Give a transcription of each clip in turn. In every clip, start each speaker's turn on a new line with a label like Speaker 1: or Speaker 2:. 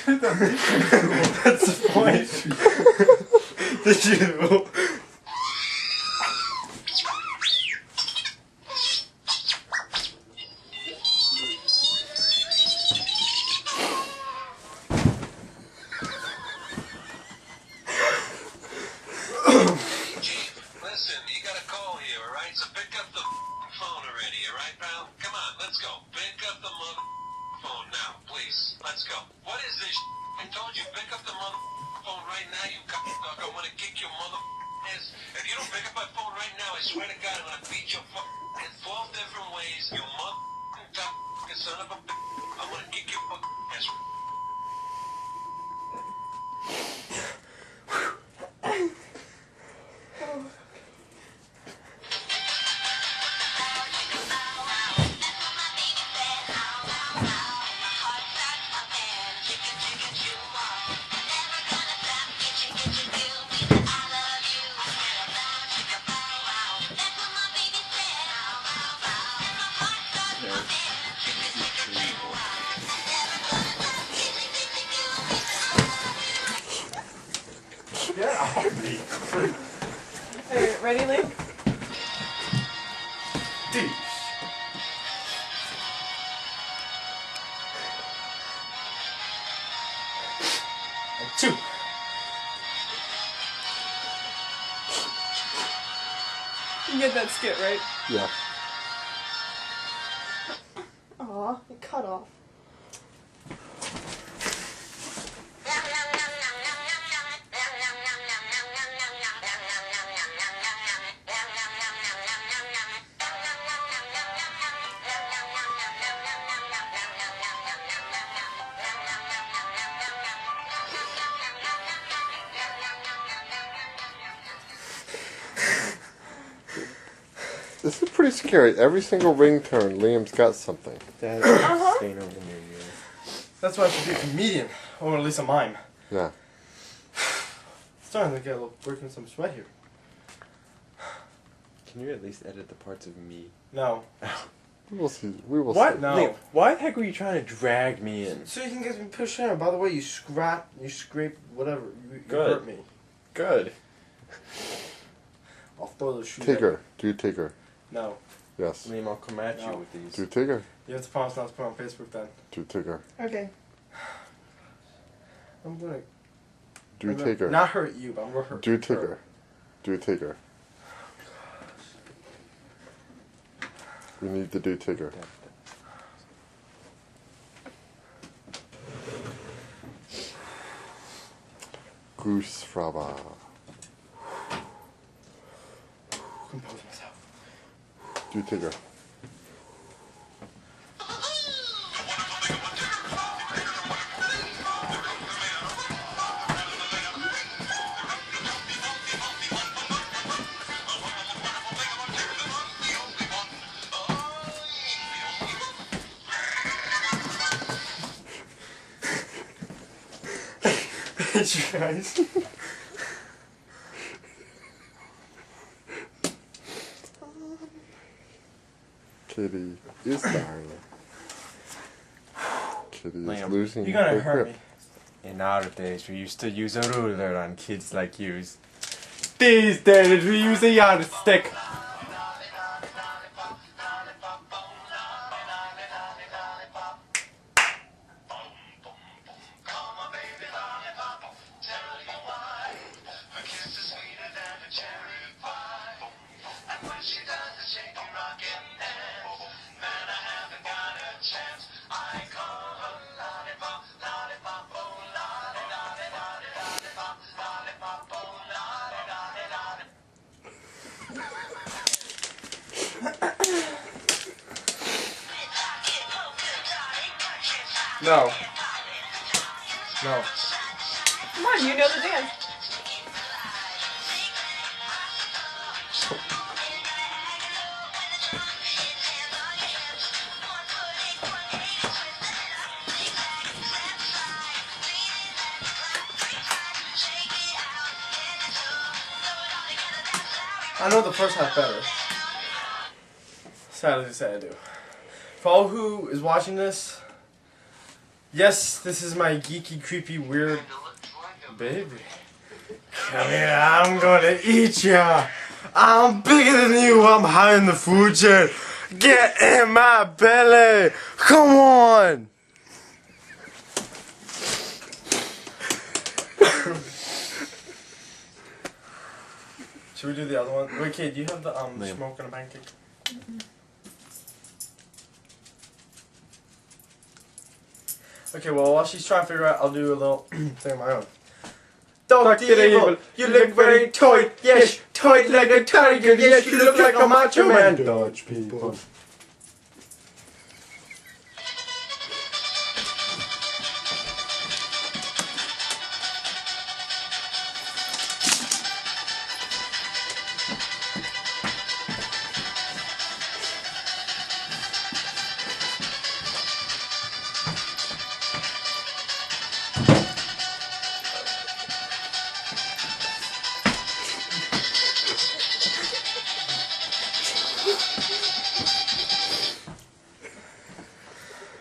Speaker 1: That's the point. Did you?
Speaker 2: Listen, you got a call here, alright? So pick up the phone already, alright, pal? Come on, let's go. Pick up the phone now, please. Let's go. What is this? I told you, pick up the phone right now, you cocksucker. I'm gonna kick your ass. If you don't pick up my phone right now, I swear to God, I'm gonna beat your in 12 different ways. You son of a I'm gonna kick your ass.
Speaker 1: Get off me.
Speaker 3: Alright, ready, Link?
Speaker 1: D. Two.
Speaker 3: You get that skit, right?
Speaker 4: Yeah.
Speaker 3: Aw, it cut off.
Speaker 4: This is pretty scary. Every single ringtone, Liam's got something.
Speaker 1: That
Speaker 3: Uh-huh.
Speaker 1: stain over near you. That's why I should be a comedian, or at least a mime.
Speaker 4: Yeah.
Speaker 1: Starting to get a little breaking some sweat here.
Speaker 5: Can you at least edit the parts of me?
Speaker 1: No.
Speaker 4: We will see. We will
Speaker 1: What?
Speaker 4: see.
Speaker 1: No.
Speaker 5: Nick, why the heck were you trying to drag me in?
Speaker 1: So you can get me pushed in. By the way, you scrape whatever. You
Speaker 5: Good.
Speaker 1: hurt me.
Speaker 5: Good.
Speaker 1: I'll throw those shoes.
Speaker 4: Tigger. Do Tigger.
Speaker 1: No.
Speaker 4: Yes.
Speaker 5: Liam, I'll come at
Speaker 1: No.
Speaker 5: you with these.
Speaker 4: Do Tigger.
Speaker 1: You have to promise not to put it on Facebook then.
Speaker 4: Do Tigger.
Speaker 3: Okay.
Speaker 1: I'm gonna.
Speaker 4: Do
Speaker 1: I'm gonna
Speaker 4: Tigger.
Speaker 1: Not hurt you, but I'm gonna hurt
Speaker 4: Do
Speaker 1: her.
Speaker 4: Tigger. Do Tigger. We need to do Tigger. Goose Fraba.
Speaker 1: Compose myself.
Speaker 4: Do Tigger.
Speaker 1: You guys.
Speaker 4: Kitty is dying. Kitty is
Speaker 5: Liam,
Speaker 4: losing
Speaker 1: You're gonna
Speaker 4: her
Speaker 1: hurt
Speaker 4: grip.
Speaker 1: me.
Speaker 5: In our days, we used to use a ruler on kids like yous. These days, we use a yardstick.
Speaker 1: No. No.
Speaker 3: Come on, you know the dance.
Speaker 1: I know the first half better. Sadly to say I do. For all who is watching this, Yes, this is my geeky, creepy, weird baby. Come here, I'm gonna eat ya. I'm bigger than you, I'm high in the food chain. Get in my belly. Come on. Should we do the other one? Wait, Kate, do you have the smoke and a pancake? Okay, well, while she's trying to figure out, I'll do a little thing of my own. Dr. Evil, you look very tight, yes, tight like a tiger, yes, you look like a macho man. Dodge people.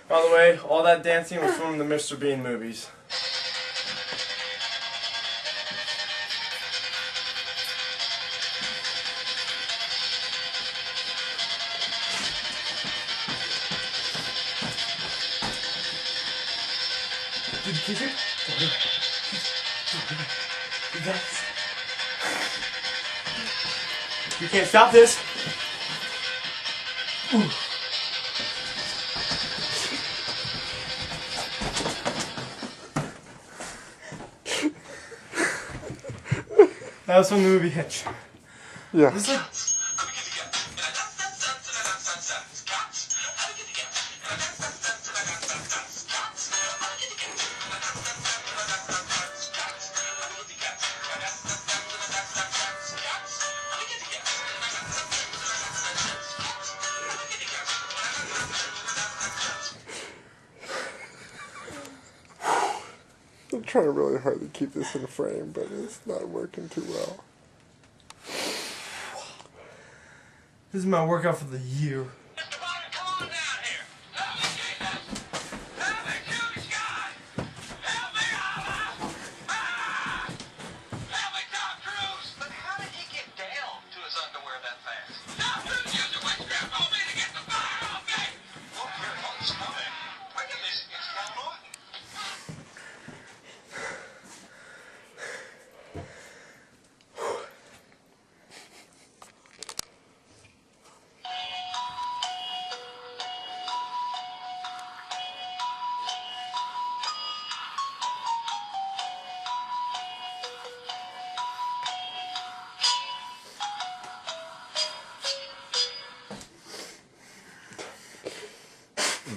Speaker 1: By the way, all that dancing was from the Mr. Bean movies. Did you kiss it? You can't stop this. Ooh. That was from the movie Hitch.
Speaker 4: Yeah.
Speaker 1: This is like...
Speaker 4: I'm trying really hard to keep this in frame, but it's not working too well.
Speaker 1: This is my workout for the year.
Speaker 2: Mr. Bonner, come on down here. Help me, Jesus. Help me, cutie guy. Help me, Allah. Ah! Help me, Tom Cruise. But how did he get down to his underwear that fast? Tom Cruise used a witchcraft on me to get the fire off me. Look, your hunts coming. I can miss it against Cal Norton.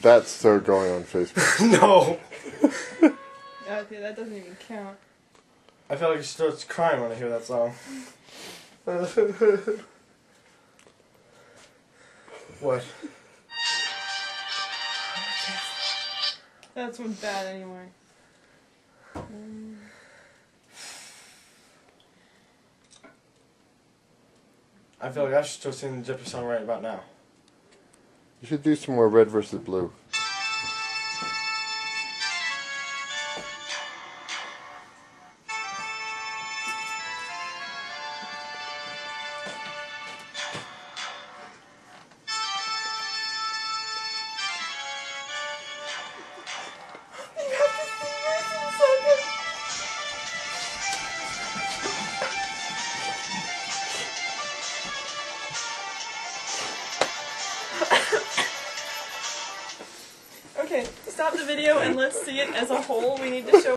Speaker 4: That's still going on Facebook.
Speaker 1: No!
Speaker 3: Okay, that doesn't even count.
Speaker 1: I feel like she starts crying when I hear that song. What?
Speaker 3: That's one bad anyway.
Speaker 1: I feel like I should start singing the Gypsy song right about now.
Speaker 4: You should do some more red versus blue.
Speaker 3: Okay, stop the video and let's see it as a whole. We need to show